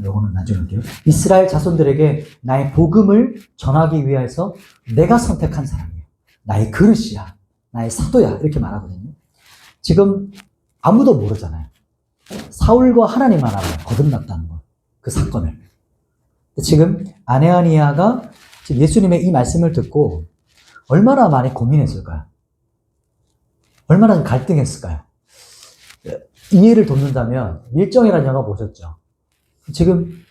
Speaker 1: 요거는 나중에 할게요. 이스라엘 자손들에게 나의 복음을 전하기 위해서 내가 선택한 사람이에요. 나의 그릇이야. 나의 사도야. 이렇게 말하거든요. 지금 아무도 모르잖아요. 사울과 하나님만 알아요. 거듭났다는 걸. 그 사건을. 지금 아나니아가 지금 예수님의 이 말씀을 듣고 얼마나 많이 고민했을까요? 얼마나 갈등했을까요? 이해를 돕는다면 밀정이라는 영화 보셨죠? 지금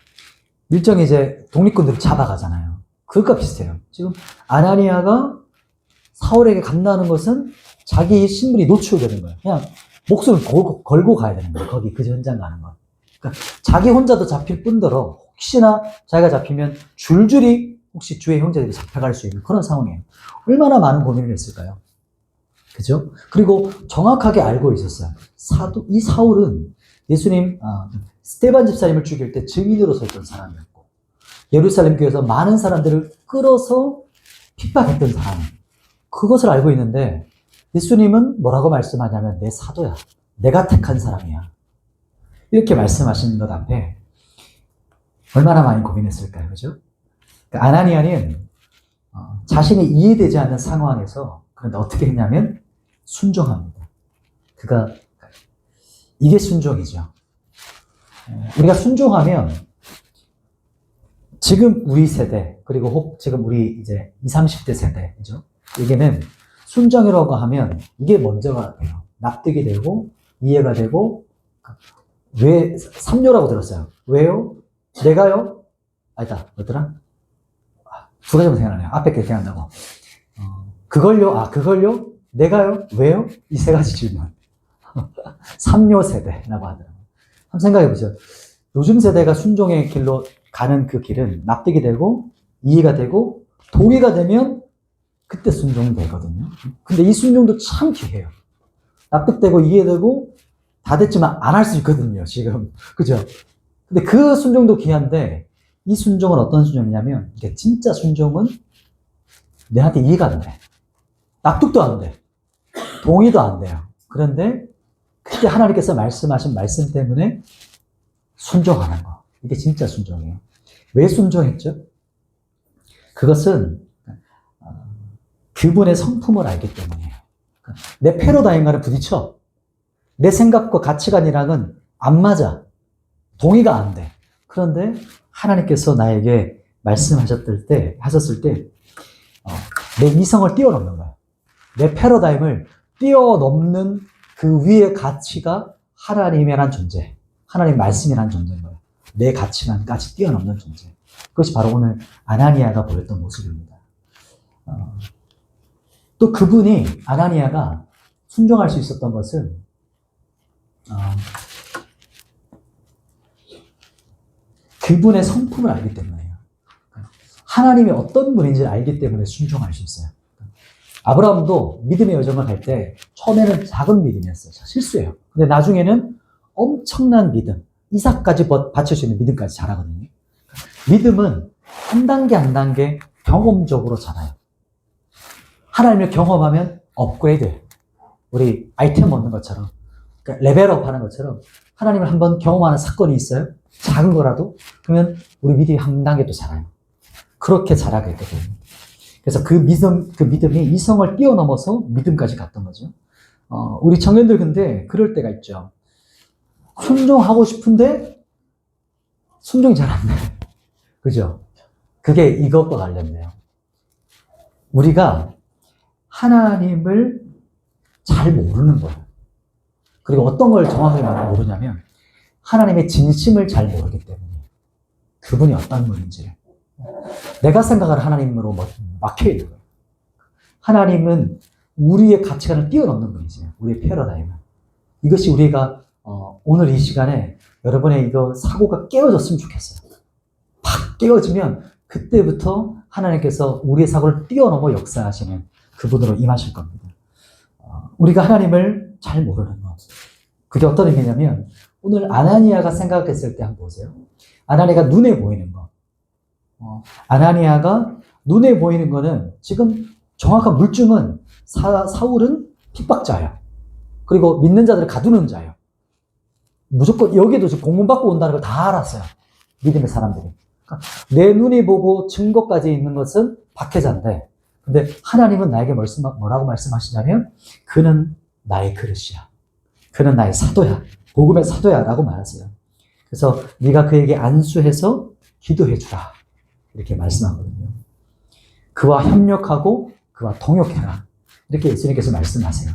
Speaker 1: 밀정이 이제 독립군들을 잡아가잖아요. 그것과 비슷해요. 지금 아나니아가 사울에게 간다는 것은 자기 신분이 노출되는 거예요. 그냥 목숨을 걸고 가야 되는 거예요. 거기 그 현장 가는 거. 그러니까 자기 혼자도 잡힐 뿐더러 혹시나 자기가 잡히면 줄줄이 혹시 주의 형제들이 잡혀갈 수 있는 그런 상황이에요. 얼마나 많은 고민을 했을까요? 그죠? 그리고 정확하게 알고 있었어요. 이 사울은 예수님, 스데반 집사님을 죽일 때 증인으로 섰던 사람이었고, 예루살렘 교회에서 많은 사람들을 끌어서 핍박했던 사람이에요. 그것을 알고 있는데, 예수님은 뭐라고 말씀하냐면, 내 사도야. 내가 택한 사람이야. 이렇게 말씀하시는 것 앞에, 얼마나 많이 고민했을까요? 그죠? 그러니까 아나니아는, 자신이 이해되지 않는 상황에서, 그런데 어떻게 했냐면, 순종합니다. 이게 순종이죠. 우리가 순종하면 지금 우리 세대 그리고 지금 우리 이제 20, 30대 세대죠. 여기는 순종이라고 하면 이게 먼저가 돼요. 납득이 되고 이해가 되고 왜 삼료라고 들었어요. 왜요? 내가요? 뭐더라? 두 가지만 생각나네요. 앞에 게 생각나고 그걸요? 내가요? 왜요? 이 세 가지 질문. 삼요 세대라고 하더라고요. 한번 생각해 보세요. 요즘 세대가 순종의 길로 가는 그 길은 납득이 되고 이해가 되고 동의가 되면 그때 순종이 되거든요. 근데 이 순종도 참 귀해요. 납득되고 이해되고 다 됐지만 안 할 수 있거든요, 지금. 그죠? 근데 그 순종도 귀한데 이 순종은 어떤 순종이냐면 이게 진짜 순종은 내한테 이해가 안 돼. 납득도 안 돼. 동의도 안 돼요. 그런데 그때 하나님께서 말씀하신 말씀 때문에 순종하는 거. 이게 진짜 순종이에요. 왜 순종했죠? 그것은 그분의 성품을 알기 때문이에요. 내 패러다임과는 부딪혀. 내 생각과 가치관이랑은 안 맞아. 동의가 안 돼. 그런데 하나님께서 나에게 말씀하셨을 때 내 이성을 뛰어넘는 거예요. 내 패러다임을 뛰어넘는 그 위의 가치가 하나님이란 존재, 하나님 말씀이란 존재인 거예요. 내 가치관까지 뛰어넘는 존재. 그것이 바로 오늘 아나니아가 보였던 모습입니다. 또 그분이 아나니아가 순종할 수 있었던 것은 그분의 성품을 알기 때문이에요. 하나님이 어떤 분인지를 알기 때문에 순종할 수 있어요. 아브라함도 믿음의 여정을 갈 때 처음에는 작은 믿음이었어요. 실수예요. 근데 나중에는 엄청난 믿음, 이삭까지 바칠 수 있는 믿음까지 자라거든요. 믿음은 한 단계 한 단계 경험적으로 자라요. 하나님을 경험하면 업그레이드. 우리 아이템 얻는 것처럼, 그러니까 레벨업 하는 것처럼 하나님을 한번 경험하는 사건이 있어요. 작은 거라도. 그러면 우리 믿음이 한 단계 또 자라요. 그렇게 자라게 되거든요. 그래서 그 믿음이 이성을 뛰어넘어서 믿음까지 갔던 거죠. 우리 청년들 근데 그럴 때가 있죠. 순종하고 싶은데 순종이 잘 안 돼. 그죠? 그게 이것과 관련돼요. 우리가 하나님을 잘 모르는 거예요. 그리고 어떤 걸 정확하게 모르냐면 하나님의 진심을 잘 모르기 때문에 그분이 어떤 분인지를 내가 생각하는 하나님으로 막혀 있는 거예요. 하나님은 우리의 가치관을 뛰어넘는 분이세요. 우리의 패러다임은. 이것이 우리가 오늘 이 시간에 여러분의 이거 사고가 깨어졌으면 좋겠어요. 팍 깨어지면 그때부터 하나님께서 우리의 사고를 뛰어넘어 역사하시는 그분으로 임하실 겁니다. 우리가 하나님을 잘 모르는 것. 그게 어떤 의미냐면 오늘 아나니아가 생각했을 때 한번 보세요. 아나니아가 눈에 보이는 거. 아나니아가 눈에 보이는 거는 지금 정확한 물증은 사울은 핍박자예요. 그리고 믿는 자들을 가두는 자예요. 무조건 여기도 지금 공문받고 온다는 걸 다 알았어요. 믿음의 사람들이. 그러니까 내 눈이 보고 증거까지 있는 것은 박해자인데 근데 하나님은 나에게 뭐라고 말씀하시냐면 그는 나의 그릇이야. 그는 나의 사도야. 복음의 사도야 라고 말하세요. 그래서 네가 그에게 안수해서 기도해 주라. 이렇게 말씀하거든요. 그와 협력하고 그와 동역해라. 이렇게 예수님께서 말씀하세요.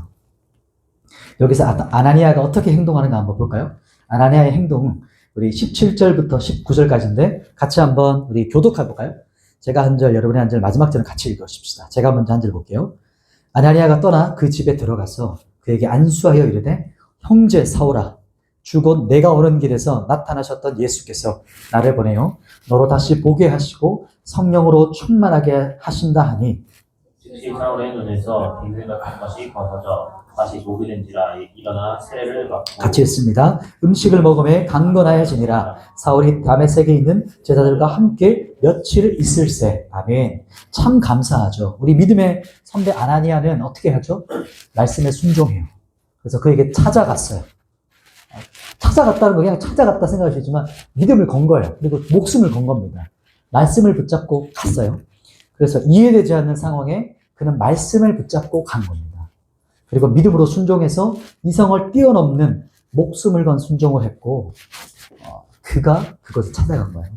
Speaker 1: 여기서 아나니아가 어떻게 행동하는가 한번 볼까요? 아나니아의 행동은 우리 17절부터 19절까지인데 같이 한번 우리 교독해 볼까요? 제가 한 절, 여러분이 한 절, 마지막 절은 같이 읽으십시다. 제가 먼저 한 절 볼게요. 아나니아가 떠나 그 집에 들어가서 그에게 안수하여 이르되 형제 사울아 주곧 내가 오는 길에서 나타나셨던 예수께서 나를 보내요 너로 다시 보게 하시고 성령으로 충만하게 하신다 하니
Speaker 2: 즉시 사울의 눈에서 빙글 같은 것이 벗어져 다시 보게 된지라 일어나 세례를 받고
Speaker 1: 같이 했습니다. 음식을 먹음에 강건하여지니라. 사울이 다메섹에 있는 제자들과 함께 며칠 있을세. 아멘. 참 감사하죠. 우리 믿음의 선배 아나니아는 어떻게 하죠? 말씀에 순종해요. 그래서 그에게 찾아갔어요. 찾아갔다는 거 그냥 찾아갔다 생각할 수 있지만 믿음을 건 거예요. 그리고 목숨을 건 겁니다. 말씀을 붙잡고 갔어요. 그래서 이해되지 않는 상황에 그는 말씀을 붙잡고 간 겁니다. 그리고 믿음으로 순종해서 이성을 뛰어넘는 목숨을 건 순종을 했고 그가 그것을 찾아간 거예요.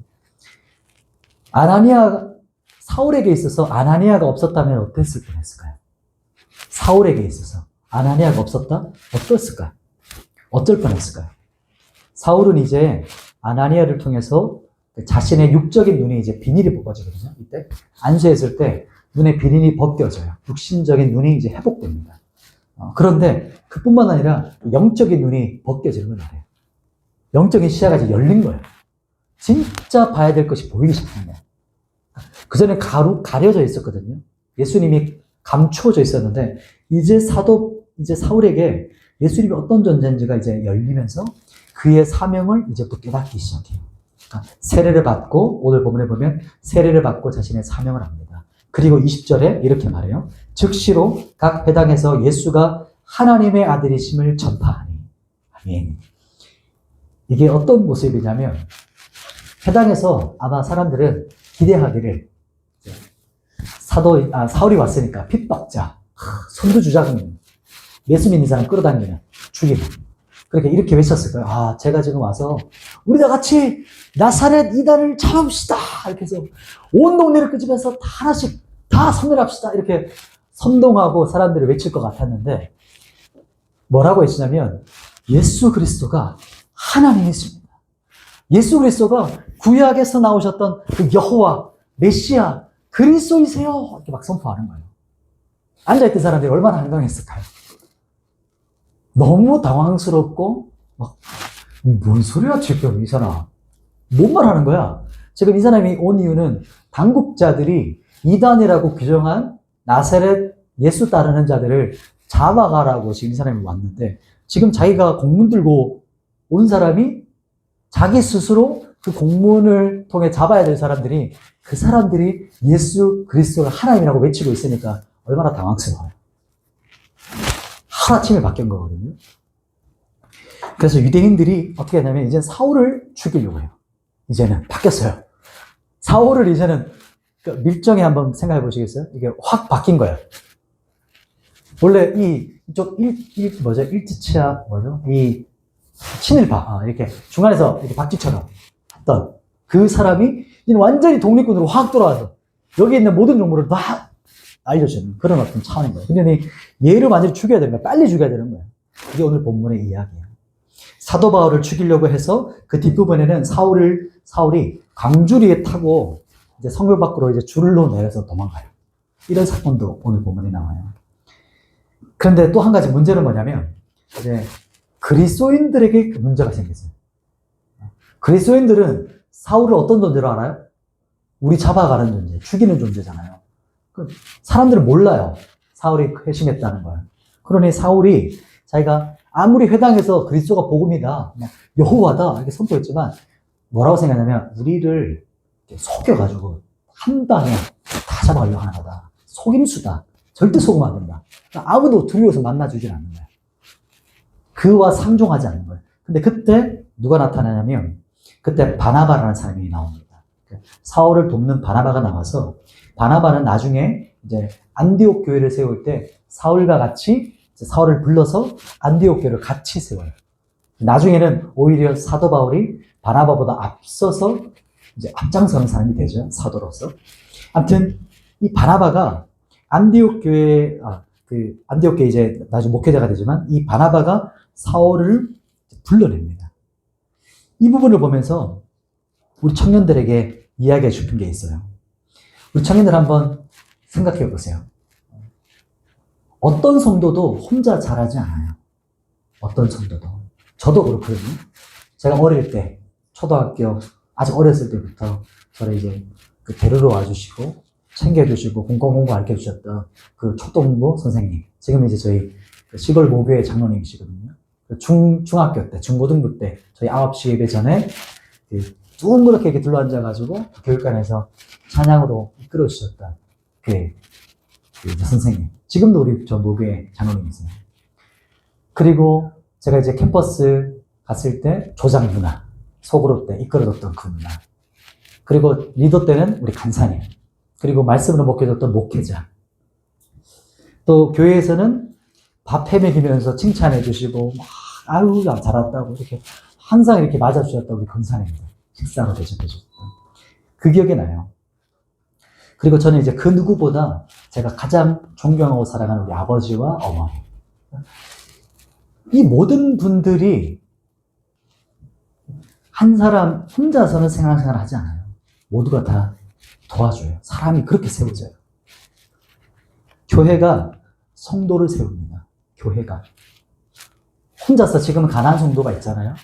Speaker 1: 사울에게 있어서 아나니아가 없었다면 어땠을 뻔했을까요? 사울에게 있어서 아나니아가 없었다? 어땠을까요? 어쩔 뻔했을까요? 사울은 이제 아나니아를 통해서 자신의 육적인 눈이 이제 비닐이 뽑아지거든요. 이때 안수했을 때 눈의 비닐이 벗겨져요. 육신적인 눈이 이제 회복됩니다. 그런데 그뿐만 아니라 영적인 눈이 벗겨지는 걸 말해요. 영적인 시야가 이제 열린 거예요. 진짜 봐야 될 것이 보이기 시작한 거예요. 그전에 가려져 있었거든요. 예수님이 감추어져 있었는데 이제 사울에게 예수님이 어떤 존재인지가 이제 열리면서 그의 사명을 이제부터 깨닫기 시작해요. 그러니까 세례를 받고 오늘 본문에 보면 세례를 받고 자신의 사명을 합니다. 그리고 20절에 이렇게 말해요. 즉시로 각 회당에서 예수가 하나님의 아들이심을 전파하니. 아멘. 이게 어떤 모습이냐면 회당에서 아마 사람들은 기대하기를 사울이 왔으니까 핍박자, 선두주자금, 예수 믿는 사람 끌어당기는, 죽이는. 그렇게 이렇게 외쳤을 거예요. 제가 지금 와서 우리 다 같이 나사렛 이단을 잡읍시다. 이렇게 해서 온 동네를 끄집어서 다 하나씩 다 섬멸합시다. 이렇게 선동하고 사람들이 외칠 것 같았는데 뭐라고 했냐면 예수 그리스도가 하나님이십니다. 예수 그리스도가 구약에서 나오셨던 그 여호와, 메시아, 그리스도이세요. 이렇게 막 선포하는 거예요. 앉아있던 사람들이 얼마나 한강했을까요? 너무 당황스럽고 뭔 소리야 지금 이 사람. 뭔 말하는 거야? 지금 이 사람이 온 이유는 당국자들이 이단이라고 규정한 나사렛 예수 따르는 자들을 잡아가라고 지금 이 사람이 왔는데 지금 자기가 공문 들고 온 사람이 자기 스스로 그 공문을 통해 잡아야 될 사람들이 그 사람들이 예수 그리스도가 하나님이라고 외치고 있으니까 얼마나 당황스러워요. 하루아침에 바뀐 거거든요. 그래서 유대인들이 어떻게 하냐면 이제 사울을 죽이려고 해요. 이제는 바뀌었어요. 사울을 이제는 밀정에 한번 생각해 보시겠어요? 이게 확 바뀐 거예요. 원래 이쪽 일지치야 이 친일파 이렇게 중간에서 이렇게 박쥐처럼 했던 그 사람이 이제 완전히 독립군으로 확 돌아와서 여기 있는 모든 정보를 다 알려주는 그런 어떤 차원인 거예요. 근데 얘를 완전히 죽여야 되는 거예요. 빨리 죽여야 되는 거예요. 이게 오늘 본문의 이야기예요. 사도 바울을 죽이려고 해서 그 뒷부분에는 사울이 광주리에 타고 이제 성벽 밖으로 이제 줄로 내려서 도망가요. 이런 사건도 오늘 본문에 나와요. 그런데 또 한 가지 문제는 뭐냐면 이제 그리스도인들에게 문제가 생겼어요. 그리스도인들은 사울을 어떤 존재로 알아요? 우리 잡아가는 존재, 죽이는 존재잖아요. 사람들은 몰라요. 사울이 회심했다는 걸. 그러니 사울이 자기가 아무리 회당에서 그리스도가 복음이다, 여호와다 이렇게 선포했지만 뭐라고 생각하냐면 우리를 속여가지고 한 방에 다 잡아가려고 하는 거다. 속임수다. 절대 속으면 안 된다. 아무도 두려워서 만나주질 않는 거야. 그와 상종하지 않는 거예요. 근데 그때 누가 나타나냐면 그때 바나바라는 사람이 나옵니다. 사울을 돕는 바나바가 나와서 바나바는 나중에 이제 안디옥 교회를 세울 때 사울과 같이 사울을 불러서 안디옥 교회를 같이 세워요. 나중에는 오히려 사도 바울이 바나바보다 앞서서 이제 앞장서는 사람이 되죠. 사도로서. 아무튼 이 바나바가 안디옥 교회 안디옥 교회 이제 나중에 목회자가 되지만 이 바나바가 사울을 불러냅니다. 이 부분을 보면서 우리 청년들에게 이야기해 싶은 게 있어요. 우리 청년들 한번 생각해 보세요. 어떤 성도도 혼자 잘하지 않아요. 어떤 성도도. 저도 그렇거든요. 제가 어릴 때, 초등학교 아주 어렸을 때부터 저를 이제 데리러 와주시고 챙겨주시고 공공 가르쳐 주셨던 그 초등부 선생님. 지금 이제 저희 시골 모교회 장로님이시거든요. 중학교 때, 중고등부 때 저희 9시 예배 전에 둥그렇게 이렇게 둘러앉아가지고 교육관에서 찬양으로 이끌어 주셨던 그 선생님. 지금도 우리 저 모교회 장로님이세요. 그리고 제가 이제 캠퍼스 갔을 때 조장 누나, 소그룹 때 이끌어줬던 그 누나. 그리고 리더 때는 우리 간사님. 그리고 말씀으로 목회줬던 목회자. 또 교회에서는 밥 해먹이면서 칭찬해 주시고 아유 잘했다고 이렇게 항상 이렇게 맞아주셨던 우리 권사님들. 식사로 대접해 주셨던 그 기억이 나요. 그리고 저는 이제 그 누구보다 제가 가장 존경하고 사랑하는 우리 아버지와 어머니. 이 모든 분들이 한 사람 혼자서는 생활 하지 않아요. 모두가 다 도와줘요. 사람이 그렇게 세워져요. 교회가 성도를 세웁니다. 교회가. 혼자서 지금 가난한 성도가 있잖아요.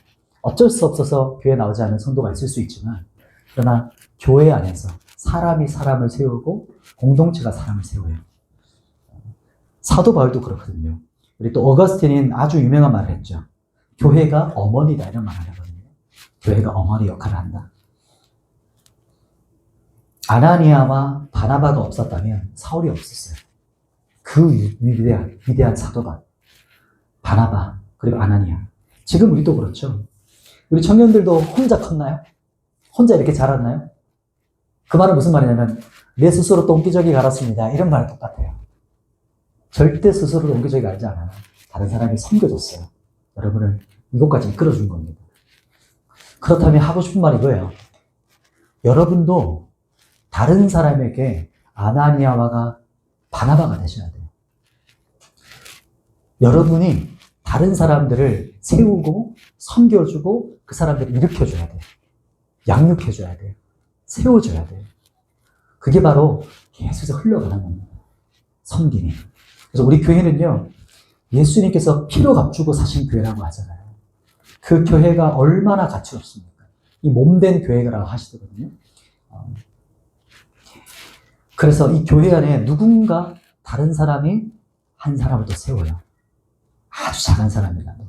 Speaker 1: 어쩔 수 없어서 교회 나오지 않는 성도가 있을 수 있지만 그러나 교회 안에서 사람이 사람을 세우고 공동체가 사람을 세워요. 사도 바울도 그렇거든요. 우리 또 어거스틴은 아주 유명한 말을 했죠. 교회가 어머니다 이런 말을 하거든요. 교회가 어머니 역할을 한다. 아나니아와 바나바가 없었다면 사울이 없었어요. 그 위대한 사도가 바나바 그리고 아나니아. 지금 우리도 그렇죠. 우리 청년들도 혼자 컸나요? 혼자 이렇게 자랐나요? 그 말은 무슨 말이냐면 내 스스로 똥기저귀 갈았습니다. 이런 말은 똑같아요. 절대 스스로 똥기저귀 갈지 않아요. 다른 사람이 섬겨줬어요. 여러분을 이곳까지 이끌어준 겁니다. 그렇다면 하고 싶은 말이 이거예요. 여러분도 다른 사람에게 아나니아와 바나바가 되셔야 돼요. 여러분이 다른 사람들을 세우고 섬겨주고 그 사람들을 일으켜줘야 돼요. 양육해줘야 돼요. 세워줘야 돼요. 그게 바로 계속 흘러가는 겁니다. 섬김이. 그래서 우리 교회는요, 예수님께서 피로 값주고 사신 교회라고 하잖아요. 그 교회가 얼마나 가치롭습니까? 이 몸된 교회라고 하시거든요. 그래서 이 교회 안에 누군가 다른 사람이 한 사람을 또 세워요. 아주 작은 사람이라도.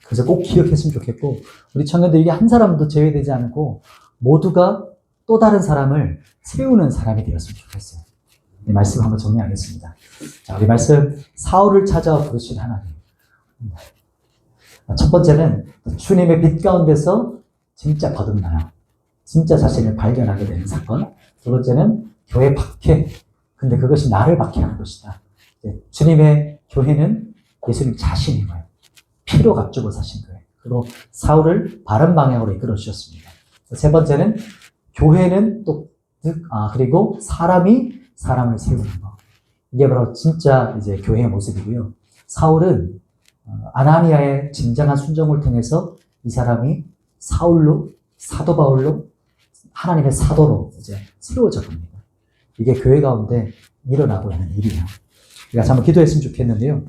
Speaker 1: 그래서 꼭 기억했으면 좋겠고, 우리 청년들 이게 한 사람도 제외되지 않고 모두가 또 다른 사람을 세우는 사람이 되었으면 좋겠어요. 이 말씀 한번 정리하겠습니다. 자, 우리 말씀, 사울을 찾아 부르신 하나님. 첫 번째는 주님의 빛 가운데서 진짜 거듭나요. 진짜 자신을 발견하게 되는 사건. 두 번째는 교회 박해. 근데 그것이 나를 박해하는 것이다. 주님의 교회는 예수님 자신인 거예요. 피로 값주고 사신 거예요. 그리고 사울을 바른 방향으로 이끌어 주셨습니다. 세 번째는 교회는 또, 그리고 사람이 사람을 세우는 거. 이게 바로 진짜 이제 교회의 모습이고요. 사울은 아나니아의 진정한 순종을 통해서 이 사람이 사울로, 사도 바울로, 하나님의 사도로 이제 세워져 갑니다. 이게 교회 가운데 일어나고 있는 일이에요. 우리가 한번 기도했으면 좋겠는데요.